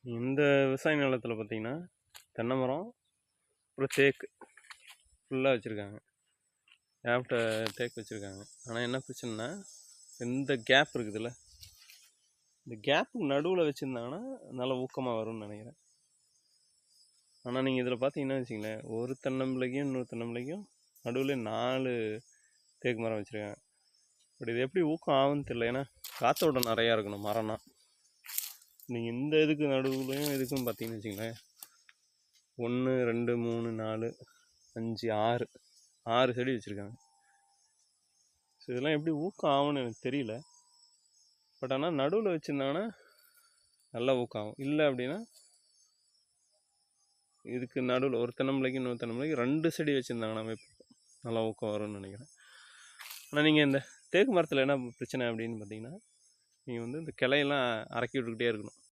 இந்த விவசாய நிலத்தில் பார்த்தீங்கன்னா தென்னை மரம் அப்புறம் தேக்கு ஃபுல்லாக வச்சுருக்காங்க. ஏகப்பட்ட தேக்கு வச்சுருக்காங்க. ஆனால் என்ன பிரச்சனைனா இந்த கேப் இருக்குதுல்ல, இந்த கேப்புக்கு நடுவில் வச்சுருந்தாங்கன்னா நல்லா ஊக்கமாக வரும்னு நினைக்கிறேன். ஆனால் நீங்கள் இதில் பார்த்தீங்கன்னா வச்சிங்களேன், ஒரு தென்னம்பிள்ளைக்கும் இன்னொரு தென்னம்பிள்ளைக்கும் நடுவில் 4 தேக்கு மரம் வச்சுருக்காங்க. பட் இது எப்படி ஊக்கம் ஆகும்னு தெரியல. ஏன்னா காற்றோட்டம் நிறையா இருக்கணும் மரம்னா. நீங்கள் இந்த இதுக்கு நடுவுலையும் இதுக்கும் பார்த்தீங்கன்னு வச்சிங்களேன், 1 2 3 4 5 6 செடி வச்சுருக்காங்க. ஸோ இதெல்லாம் எப்படி ஊக்கம் ஆகும்னு எனக்கு தெரியல. பட் ஆனால் நடுவில் வச்சுருந்தாங்கன்னா நல்லா ஊக்கம் ஆகும். இல்லை அப்படின்னா இதுக்கு நடுவில் ஒரு தென்னம்பிள்ளைக்கு இன்னொரு தென்னம்பிள்ளைக்கு 2 செடி வச்சுருந்தாங்கன்னா நல்லா ஊக்கம் வரும்னு நினைக்கிறேன். ஆனால் நீங்கள் இந்த தேக்கு மரத்தில் என்ன பிரச்சனை அப்படின்னு பார்த்தீங்கன்னா, நீங்கள் இந்த கிளையெல்லாம் அறக்கி விட்டுக்கிட்டே இருக்கணும்.